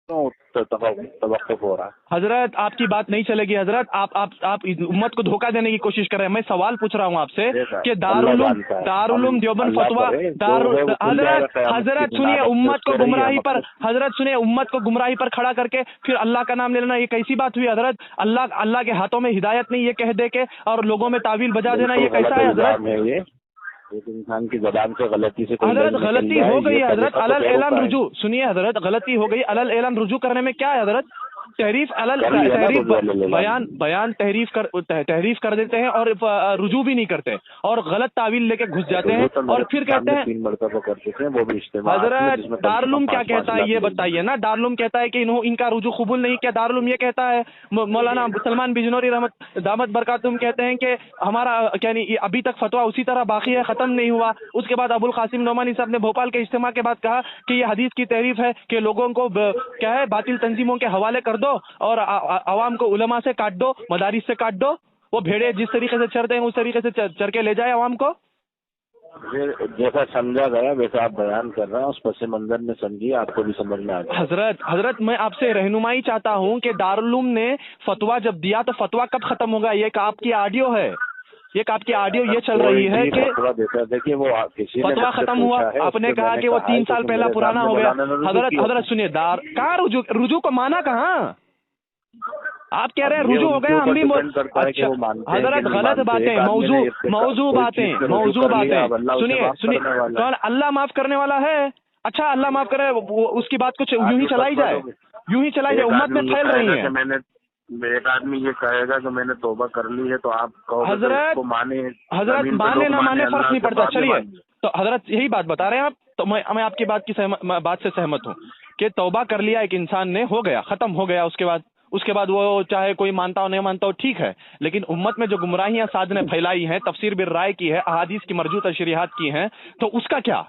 तवक्कुफ हो रहा है। हजरत आपकी बात नहीं चलेगी हजरत, आप उम्मत को धोखा देने की कोशिश कर रहे हैं। मैं सवाल पूछ रहा हूँ आपसे कि दारुल देवबंद फतवा हजरत सुनिए, उम्मत को गुमराही पर हजरत सुनिए, उम्मत को गुमराही पर खड़ा करके फिर अल्लाह का नाम ले लेना, ये कैसी बात हुई हजरत? अल्लाह के हाथों में हिदायत नहीं, ये कह दे के और लोगों में तावील बजा देना, ये कैसा है हजरत? एक इंसान की ज़बान से गलती से हजरत गलती हो गई है हजरत, अलल एलान रुजू, सुनिए हजरत, गलती हो गई, अलल एलान रुजू करने में क्या है हजरत? तहरीफ बयान तहरीफ कर देते हैं और रुजू भी नहीं करते और गलत तावील लेके घुस जाते हैं और फिर कहते हैं 3 मरतबा कर चुके हैं, वो भी इज्तिमा। हजरत दारुल क्या कहता है ये बताइए ना? दारुल कहता है कि इनका रुजू कबूल नहीं किया, दारुल ये कहता है, मौलाना सलमान बिजनौरी रहमत दामत बरकातुम कहते हैं कि हमारा यानी अभी तक फतवा उसी तरह बाकी है, खत्म नहीं हुआ। उसके बाद अबुल कासिम नोमानी साहब ने भोपाल के इज्तिमा के बाद कहा कि ये हदीस की तहरीफ है कि लोगों को क्या है बातिल तंजीमों के हवाले कर दो और आवाम को उलमा से काट दो, मदारिस से काट दो, वो भेड़े जिस तरीके से चरते हैं उस तरीके से चर के ले जाए आवाम को। जैसा समझा गया वैसा आप बयान कर रहे हैं, उस पस मंजर में समझिए, आपको भी समझ में आ जाए। हजरत मैं आपसे रहनुमाई चाहता हूँ कि दारुल ने फतवा जब दिया तो फतवा कब खत्म होगा? ये आपकी ऑडियो है, ये आपकी ऑडियो ये चल रही है कि देखिए वो फतवा खत्म हुआ, आपने कहा कि वो 3 साल पहला पुराना हो गया। हजरत सुनिए, कहाँ रुजू को माना कहाँ? आप कह रहे हैं रुजू हो गया, हम भी अच्छा हजरत गलत बातें, मौजू बातें सुनिए कौन अल्लाह माफ करने वाला है? अच्छा अल्लाह माफ करे, उसकी बात कुछ यूं ही चलाई जाए, उम्मत में फैल रही है। एक आदमी ये कहेगा कि मैंने तौबा कर ली है तो आप हजरत माने ना माने फर्क नहीं पड़ता। चलिए तो हजरत यही बात बता रहे हैं आप, तो मैं आपकी बात से सहमत हूँ कि तौबा कर लिया एक इंसान ने, हो गया, खत्म हो गया। उसके बाद वो चाहे कोई मानता हो नहीं मानता हो, ठीक है, लेकिन उम्मत में जो गुमराहियां साध ने फैलाई हैं, तफसीर बिर राय की है, अहादीस की मरजू तशरीहात की हैं, तो उसका क्या?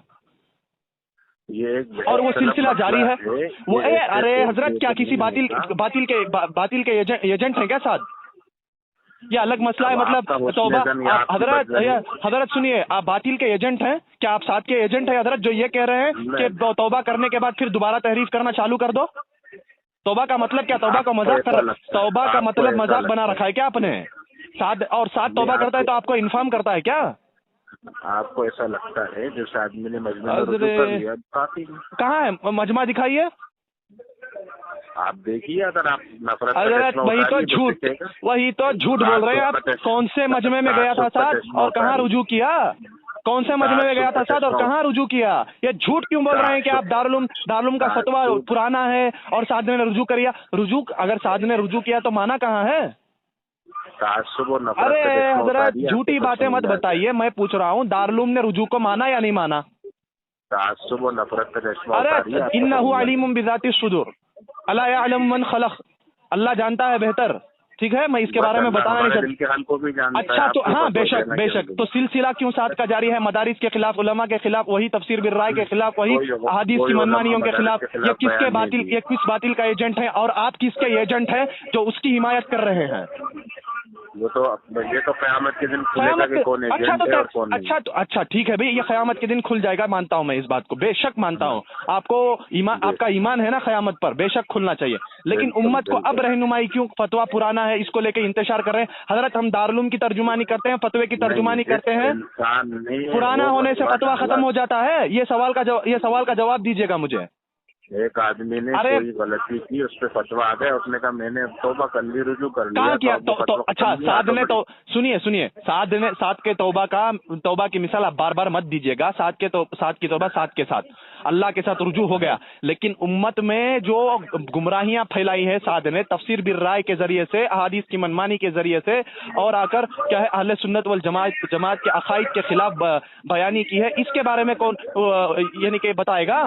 और वो सिलसिला जारी है। वो अरे हजरत क्या किसी बातिल के एजेंट हैं क्या साथ? ये अलग मसला है। मतलब तौबा हजरत सुनिए, आप बातिल के एजेंट हैं क्या? आप साथ के एजेंट हैं हजरत जो ये कह रहे हैं कि तौबा करने के बाद फिर दोबारा तहरीफ करना चालू कर दो? तौबा का मतलब क्या? तौबा का मतलब मजाक बना रखा है क्या आपने? साथ तौबा करता है तो आपको इन्फॉर्म करता है क्या? आपको ऐसा लगता है जिस आदमी ने मजमा रुजू कर लिया काफी? कहाँ है मजमा? दिखाइए, आप देखिए। अगर आप नफरत वही तो झूठ बोल रहे हैं आप। कौन से मजमे में गया था साथ और कहाँ रुजू किया? कौन से मजमे में गया था साथ और कहाँ रुजू किया? ये झूठ क्यों बोल रहे हैं कि आप दारुल का फतवा पुराना है और साथ ने रुजू किया? अगर साथ ने रुजू किया तो माना कहाँ है? अरे हजरत झूठी बातें मत बताइए, मैं पूछ रहा हूँ दारुल ने रुजू को माना या नहीं माना? अरे इन्नहु अलीमुम बिज़ाति सुदूर अला यअलम मन खलक, अल्लाह जानता है बेहतर, ठीक है, मैं इसके बारे में बताना नहीं चाहता। अच्छा तो हाँ बेशक तो सिलसिला क्यों साथ का जारी है? मदारिस के खिलाफ, उलमा के खिलाफ, वही तफसीर बिर राय के खिलाफ, वही अहादीस की मनमानियों के खिलाफ। ये किस बातिल का एजेंट है और आप किसके एजेंट हैं जो उसकी हिमायत कर रहे हैं? ये तो क़यामत के दिन खुलेगा कि कौन एजेंट है और कौन नहीं। अच्छा ठीक है भाई, ये क़यामत के दिन खुल जाएगा, मानता हूँ मैं इस बात को, बेशक मानता हूँ। आपका ईमान है ना क़यामत पर, बेशक खुलना चाहिए। लेकिन उम्मत को अब रहनुमाई क्यों? फतवा पुराना है, इसको लेके इंतशार कर रहे हैं। हजरत हम दारुल की तर्जुमानी करते हैं, फतवे की तर्जुमानी करते हैं, पुराना होने से फतवा खत्म हो जाता है? ये सवाल का जवाब दीजिएगा मुझे। एक आदमी ने कोई गलती की, उस पर फतवा आ गया, उसने कहा मैंने तौबा कर ली, रुजू कर लिया। किया अच्छा साद ने तो सुनिए साद के तौबा की मिसाल आप बार बार मत दीजिएगा। साद की तौबा साद के साथ, अल्लाह के साथ रुजू हो गया। लेकिन उम्मत में जो गुमराहियां फैलाई है साद ने तफसीर बिर राय के जरिए से, अहादीस की मनमानी के जरिए से, और आकर क्या है अहले सुन्नत वल जमात के अकायद के खिलाफ बयानी की है, इसके बारे में कौन यानी कि बताएगा?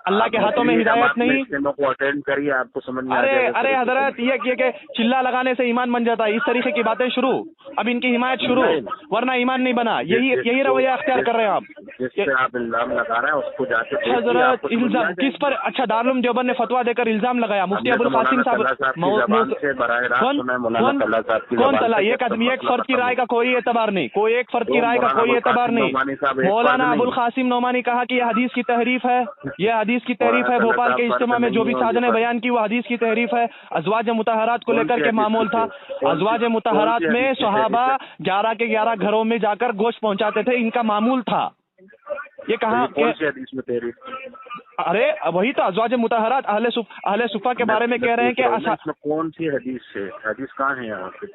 अल्लाह के हाथों में हिदायत नहीं। को अटेंड करिए, आपको समझ में अरे हजरत ये कि चिल्ला लगाने से ईमान बन जाता है, इस तरीके की बातें शुरू, अब इनकी हिमायत शुरू, वरना ईमान नहीं बना। यही रवैया अख्तियार कर रहे हैं आप। जिस पे आप इल्जाम लगा रहे हैं उसको जाके हजरत इल्जाम किस पर? अच्छा दारुल देवबंद ने फतवा देकर इल्जाम लगाया, मुफ्ती अबुल कासिम साहब कौन तला? एक आदमी, एक फर्द की राय का कोई एतबार नहीं, एक फर्द की राय का कोई एतबार नहीं। मौलाना अबुल कासिम नोमानी कहा कि यह हदीस की तहरीफ है, यह हदीस حدیث کی تحریف ہے. بھوپال کے اجتماع میں جو بھی سعد نے بیان کی وہ حدیث کی تحریف ہے. ازواج مطہرات کو لے کر کے معمول تھا. ازواج مطہرات میں صحابہ 11 کے 11 گھروں میں جا کر گوشت پہنچاتے تھے, ان کا معمول تھا. یہ کہاں حدیث میں تحریف؟ ارے وہی تو ازواج مطہرات اہل صفہ کے بارے میں کہہ رہے ہیں کہ کون سی حدیث سے؟ حدیث کہاں ہے یہاں پہ؟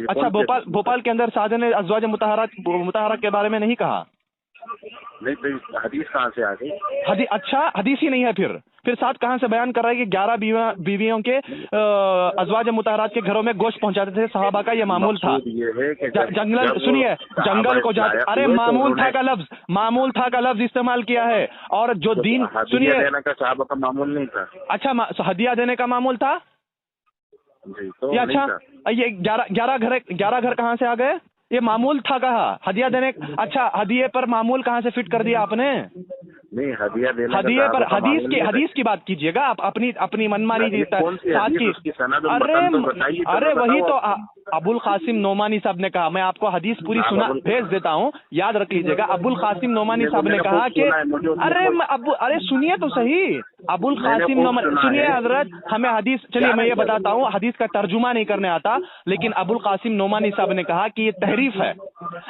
اچھا بھوپال کے اندر سعد نے ازواج مطہرات کے بارے میں نہیں کہا. نہیں تو حدیث کہاں سے آ گئی؟ اچھا حدیث ہی نہیں ہے. پھر ساتھ کہاں سے بیان کر رہا ہے کہ 11 بیویوں کے ازواج مطہرات کے گھروں میں گوشت پہنچاتے تھے صحابہ کا, یہ معمول تھا. جنگل سنیے, جنگل کو جاتے, ارے معمول تھا کا لفظ استعمال کیا ہے. اور جو دین سنیے, صحابہ کا معمول نہیں تھا. اچھا ہدیہ دینے کا معمول تھا. یہ اچھا یہ 11 گھر کہاں سے آ گئے؟ یہ معمول تھا کہا ہدیہ دینے. اچھا ہدیے پر معمول کہاں سے فٹ کر دیا آپ نے؟ نہیں ہدیے پر حدیث کی بات کیجیے گا آپ, اپنی منمانی دیتا ہے. ارے وہی تو ابو القاسم نعمانی صاحب نے کہا. میں آپ کو حدیث پوری بھیج دیتا ہوں, یاد رکھ لیجیے گا. ابو القاسم نعمانی صاحب نے کہا کہ ارے سنیے تو صحیح. ابو القاسم نعمانی سنیے حضرت, ہمیں حدیث, چلیے میں یہ بتاتا ہوں, حدیث کا ترجمہ نہیں کرنے آتا, لیکن ابو القاسم نعمانی صاحب نے کہا کہ یہ تحریف ہے.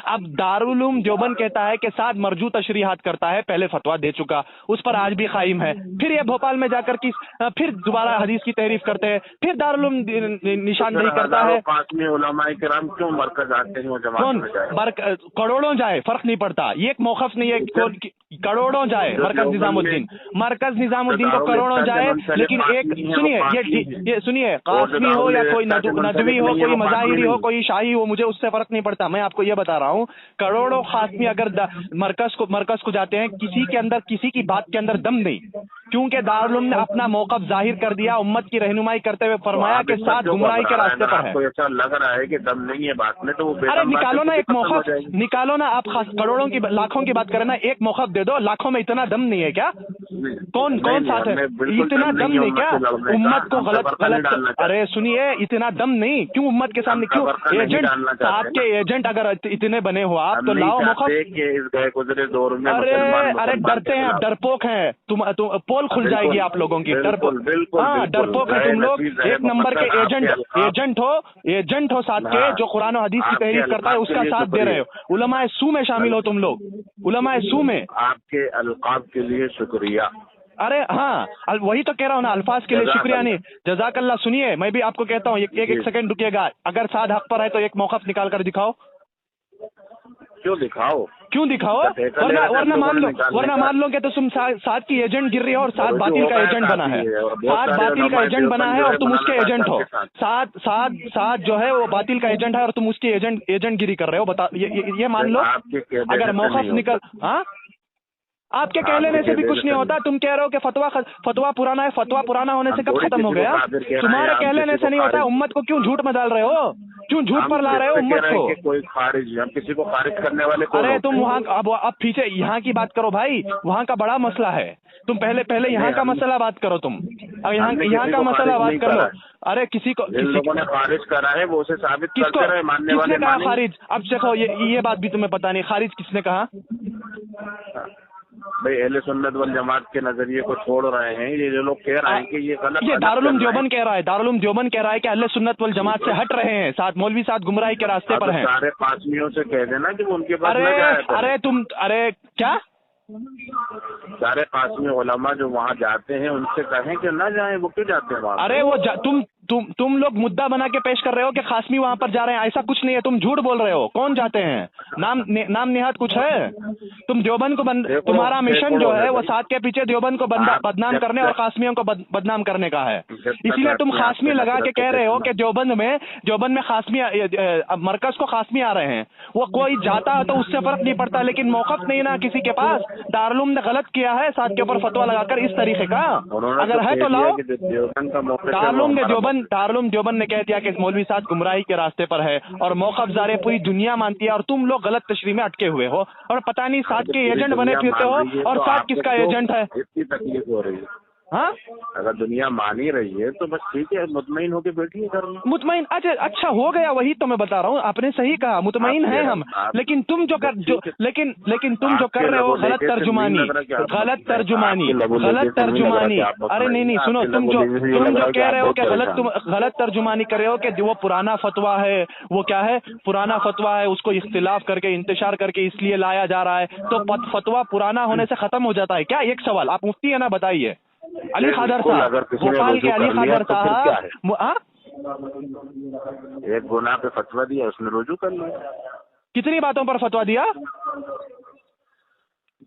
اب دارالعلوم دیوبند کہتا ہے کہ سعد مرجو تشریحات کرتا ہے, پہلے فتویٰ دے چکا, اس پر آج بھی قائم ہے. پھر یہ بھوپال میں جا کر پھر دوبارہ حدیث کی تحریف کرتے ہیں, پھر دارالعلوم نشاندہی کرتا ہے. علماء کرام کیوں مرکز آتے ہیں وہ جماعت میں جائے؟ کروڑوں جائے فرق نہیں پڑتا, یہ ایک موقف نہیں ہے. کروڑوں جائے مرکز نظام الدین کو کروڑوں جائے, لیکن ایک سنیے سنیے, قاسمی ہو یا کوئی ندوی ہو, کوئی مظاہری ہو, کوئی شاہی ہو, مجھے اس سے فرق نہیں پڑتا. میں آپ کو یہ بتا رہا ہوں, کروڑوں قاسمی اگر مرکز کو جاتے ہیں, کسی کی بات کے اندر دم نہیں, کیونکہ دارالعلوم نے اپنا موقف ظاہر کر دیا, امت کی رہنمائی کرتے ہوئے فرمایا کہ ساتھ گمراہی کے راستے پر ہے. ایسا لگ رہا ہے کہ دم نہیں ہے بات میں, تو ارے نکالو نا ایک موقف, نکالو نا. آپ کروڑوں کی لاکھوں کی بات کریں نا, ایک موقف دے دو. لاکھوں میں اتنا دم نہیں ہے کیا؟ کون ساتھ ہے؟ اتنا دم نہیں کیا امت کو غلط؟ ارے سنیے, اتنا دم نہیں کیوں امت کے سامنے؟ کیوں ایجنٹ آپ کے ایجنٹ اگر اتنے بنے ہو آپ, تو لاؤ موقف. ارے ڈرتے ہیں, ڈرپوک ہیں تم, پول کھل جائے گی آپ لوگوں کی. ڈرپوک ہیں تم لوگ, ایک نمبر کے ایجنٹ ہو ساتھ کے, جو قرآن و حدیث کی تحریف کرتا ہے اس کا ساتھ دے رہے ہو. علماء سو میں شامل ہو تم لوگ, علماء سو میں. آپ کے القاب کے لیے شکریہ. ارے ہاں وہی تو کہہ رہا ہوں نا, الفاظ کے لیے شکریہ نہیں, جزاک اللہ. سنیے میں بھی آپ کو کہتا ہوں, ایک سیکنڈ رکیے گا. اگر سعد حق پر ہے تو ایک موقف نکال کر دکھاؤ. کیوں دکھاؤ؟ ورنہ مان لو کہ تو تم سعد کی ایجنٹ گر رہی ہو, اور سعد باطل کا ایجنٹ بنا ہے. سعد باطل کا ایجنٹ بنا ہے اور تم اس کے ایجنٹ ہو. سعد جو ہے وہ باطل کا ایجنٹ ہے اور تم اس کی ایجنٹ گیری کر رہے ہو. بتا یہ مان لو. اگر موقف نکل, ہاں آپ کے کہہ لینے سے بھی کچھ نہیں ہوتا. تم کہہ رہے ہو کہ فتوا پرانا ہے. فتوا پرانا ہونے سے کب ختم ہو گیا؟ تمہارے کہہ لینے سے نہیں ہوتا. امت کو کیوں جھوٹ میں ڈال رہے ہو؟ کیوں جھوٹ پر لا رہے ہو امت کو؟ کوئی خارج, ہم کسی کو خارج کرنے والے. ارے تم وہاں اب پیچھے یہاں کی بات کرو بھائی, وہاں کا بڑا مسئلہ ہے. تم پہلے یہاں کا مسئلہ بات کرو. تم یہاں کا مسئلہ بات کر لو. ارے کسی کو نے خارج کرا ہے وہ اسے ثابت کرتے رہے, ماننے والے. کس نے کہا خارج؟ اب دیکھو یہ بات بھی تمہیں پتا نہیں, خارج کس نے کہا؟ بھائی اہل سنت والجماعت کے نظریے کو چھوڑ رہے ہیں یہ جو لوگ کہہ رہے ہیں کہ یہ غلط. یہ دارالعلوم دیوبند کہہ رہا ہے, دارالعلوم دیوبند کہہ رہا ہے کہ اہل سنت والجماعت سے ہٹ رہے ہیں, ساتھ مولوی ساتھ گمراہی کے راستے پر ہیں. سارے قاسمیوں سے کہہ دینا کہ ان کے پاس ارے کیا سارے قاسمی علماء جو وہاں جاتے ہیں ان سے کہیں کہ نہ جائیں. وہ کیوں جاتے ہیں وہاں؟ ارے وہ تم لوگ مدعا بنا کے پیش کر رہے ہو کہ قاسمی وہاں پر جا رہے ہیں. ایسا کچھ نہیں ہے, تم جھوٹ بول رہے ہو. کون جاتے ہیں؟ نام نہاد کچھ ہے؟ تم دیوبند کو تمہارا مشن جو ہے وہ ساتھ کے پیچھے دیوبند کو بدنام کرنے اور قاسمیوں کو بدنام کرنے کا ہے. اسی لیے تم قاسمی لگا کے کہہ رہے ہو کہ دیوبند میں قاسمی مرکز کو قاسمی آ رہے ہیں. وہ کوئی جاتا ہے تو اس سے فرق نہیں پڑتا, لیکن موقف نہیں نا کسی کے پاس. دارالعلوم نے غلط کیا ہے ساتھ کے اوپر فتوا لگا کر اس طریقے کا. اگر ہے تو لاؤ. دارالعلوم دیوبند نے کہہ دیا کہ مولوی صاحب گمراہی کے راستے پر ہے اور موقف زارے پوری دنیا مانتی ہے, اور تم لوگ غلط تشریح میں اٹکے ہوئے ہو اور پتہ نہیں ساتھ کے ایجنٹ بنے پھرتے ہو, اور ساتھ کس کا ایجنٹ ہے. اتنی تکلیف ہو رہی ہے. हाँ अगर दुनिया मान ही रही है तो बस ठीक है, मुतमईन होके बैठिए घर में। मुतमईन अच्छा हो गया, वही तो मैं बता रहा हूँ, आपने सही कहा, मुतमईन है हम, लेकिन तुम जो लेकिन तुम जो कर रहे हो गलत तर्जुमानी। अरे नहीं सुनो, तुम जो कह रहे हो कि गलत तर्जुमानी कर रहे हो कि वो पुराना फतवा है, वो क्या है, पुराना फतवा है, उसको इख्तिलाफ करके इंतशार करके इसलिए लाया जा रहा है, तो फतवा पुराना होने से खत्म हो जाता है क्या? एक सवाल, आप मुफ्ती है ना, बताइए। अली खादर साहब, भोपाल के अली खादर साहब, एक गुनाह पे फतवा दिया, उसने रुजू कर लिया। कितनी बातों पर फतवा दिया?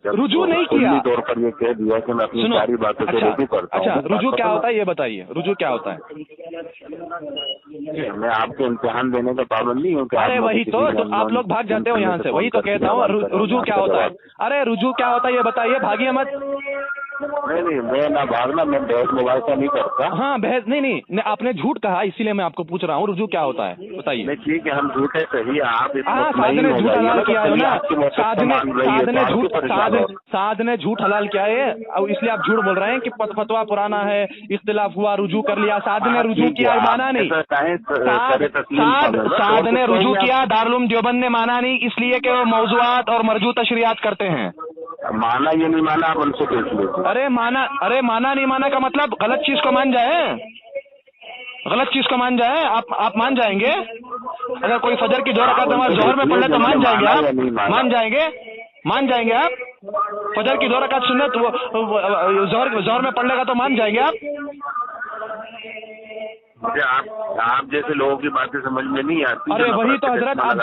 रुजू नहीं किया, तौर पर ये कह दिया कि मैं अपनी सारी बातों से रुजू करता हूं। अच्छा, रुजू क्या होता है ये बताइए, रुजू क्या होता है? मैं आपको इम्तिहान देने का पाबंद नहीं हूँ। अरे वही तो आप लोग भाग जाते हो यहाँ से, वही तो कहता हूँ, रुजू क्या होता है? अरे रुजू क्या होता है ये बताइए, भागिए मत। नहीं, मैं ना भागना, मैं बहस मुबाहिसा नहीं करता। हाँ बहस नहीं, आपने झूठ कहा, इसीलिए मैं आपको पूछ रहा हूँ, रुजू क्या होता है बताइए। नहीं ठीक है, हम झूठे सही, आप साध ने झूठ हलाल किया है ना, साध ने झूठ हलाल किया है, इसलिए आप झूठ बोल रहे हैं कि फतवा पुराना है, इख्तिलाफ हुआ, रुजू कर लिया। साध ने रुजू किया, माना नहीं। साध ने रुजू किया, दारुल देवबंद ने माना नहीं, इसलिए कि वो मौज़ूआत और मरजू तशरीआत करते हैं। माना ये नहीं माना, आप उनसे पूछ लो। अरे माना नहीं माना का मतलब गलत चीज को मान जाए, गलत चीज को मान जाए, आप मान जाएंगे? अगर कोई फजर की 2 रकात नमाज जोहर में पढ़ ले तो मान जाएंगे आप? मान जाएंगे आप? फजर की 2 रकात सुन्नत जोहर में पढ़ लेगा तो मान जाएंगे आप? मुझे आप जैसे लोगों की बातें समझ में नहीं आती। अरे वही तो हजरत, आप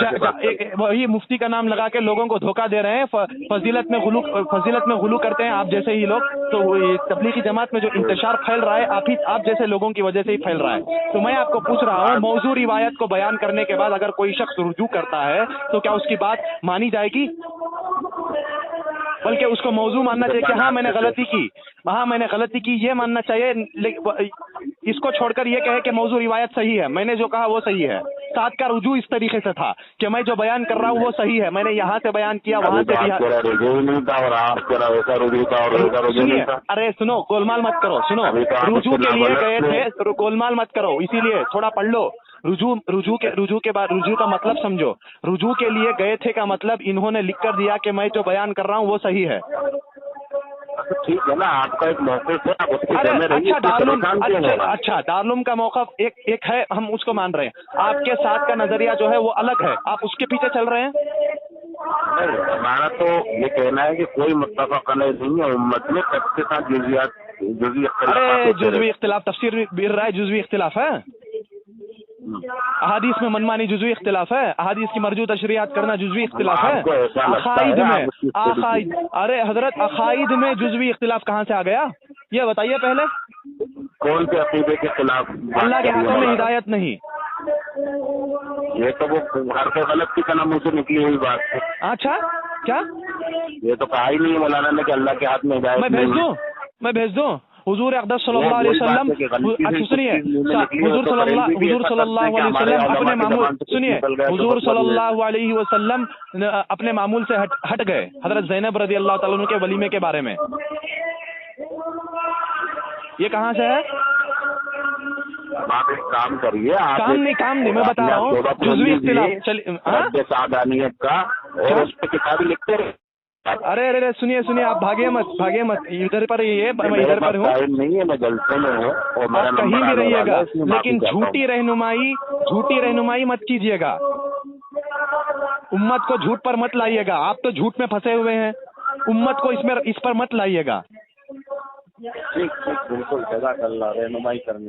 वही मुफ्ती का नाम लगा के लोगों को धोखा दे रहे हैं, फजीलत में गुलू करते हैं आप जैसे ही लोग। तो तबलीगी जमात में जो इंतशार फैल रहा है आप जैसे लोगों की वजह से ही फैल रहा है। तो मैं आपको पूछ रहा हूँ, मौजू रिवायत को बयान करने के बाद अगर कोई शख्स रुजू करता है तो क्या उसकी बात मानी जाएगी? बल्कि उसको मौजू मानना चाहिए कि हाँ मैंने गलती की, ये मानना चाहिए। इसको छोड़कर ये कहे कि मौजू रिवायत सही है, मैंने जो कहा वो सही है। साथ का रुजू इस तरीके से था कि मैं जो बयान कर रहा हूँ वो सही है, मैंने यहाँ से बयान किया, वहाँ से सुनिए, अरे सुनो, गोलमाल मत करो, सुनो, रुजू के लिए गए थे, गोलमाल मत करो, इसीलिए थोड़ा पढ़ लो। रुजू के बाद रुजू का मतलब समझो। रुजू के लिए गए थे का मतलब इन्होंने लिख कर दिया कि मैं जो बयान कर रहा हूँ वो सही है। ठीक है ना, आपका एक मौक़िफ़ है, आप उसके अच्छा दारुल का मौक़िफ़ एक है, हम उसको मान रहे हैं। आपके साथ का नजरिया जो है वो अलग है, आप उसके पीछे चल रहे हैं। हमारा तो ये कहना है कि कोई मुत्तफ़क़ नहीं है उम्मत में, सबके साथ जुज़वी इख्तिलाफ, तफसीर बिर राय जुज़वी इख्तिलाफ है, अहादीस में मनमानी जुज़वी इख्तिलाफ है, अहादीस की मरजू तशरीआत करना जुज़वी इख्तिलाफ है। अरे हजरत, अकाईद में जुज़वी इख्तिलाफ कहाँ से आ गया ये बताइए पहले। कौन से अक़ीदे के खिलाफ? अल्लाह के हाथों में हिदायत नहीं, ये तो वो हर से गलत की कलम मुझसे निकली हुई बात है। अच्छा क्या? ये तो कहा ही नहीं है मौलाना ने कि अल्लाह के हाथ में हिदायत। मैं भेज दूं हुजूर अक़दस सल्लल्लाहु अलैहि वसल्लम, सुनिए, हुजूर सल्लल्लाहु अलैहि वसल्लम अपने मामूल, सुनिए, हुजूर सल्लल्लाहु अलैहि वसल्लम अपने मामूल से हट गए हजरत ज़ैनब रज़ी अल्लाह ताला अन्हा के वलीमे के बारे में। ये कहाँ से है? आप एक काम करिए, काम नहीं मैं बता रहा हूँ, जुज़वी इख्तिलाफ सादानियत का, और उस पर किताबें लिखते रहे। अरे सुनिए, आप भागे मत, इधर पर ही है, मैं इधर पर हूँ, नहीं है, मैं जलसे में हूँ, आप कहीं भी रहिएगा, लेकिन झूठी रहनुमाई मत कीजिएगा, उम्मत को झूठ पर मत लाइएगा। आप तो झूठ में फंसे हुए हैं, उम्मत को इस पर मत लाइएगा। ठीक बिल्कुल, जज़ाकल्लाह, रहनुमाई करनी।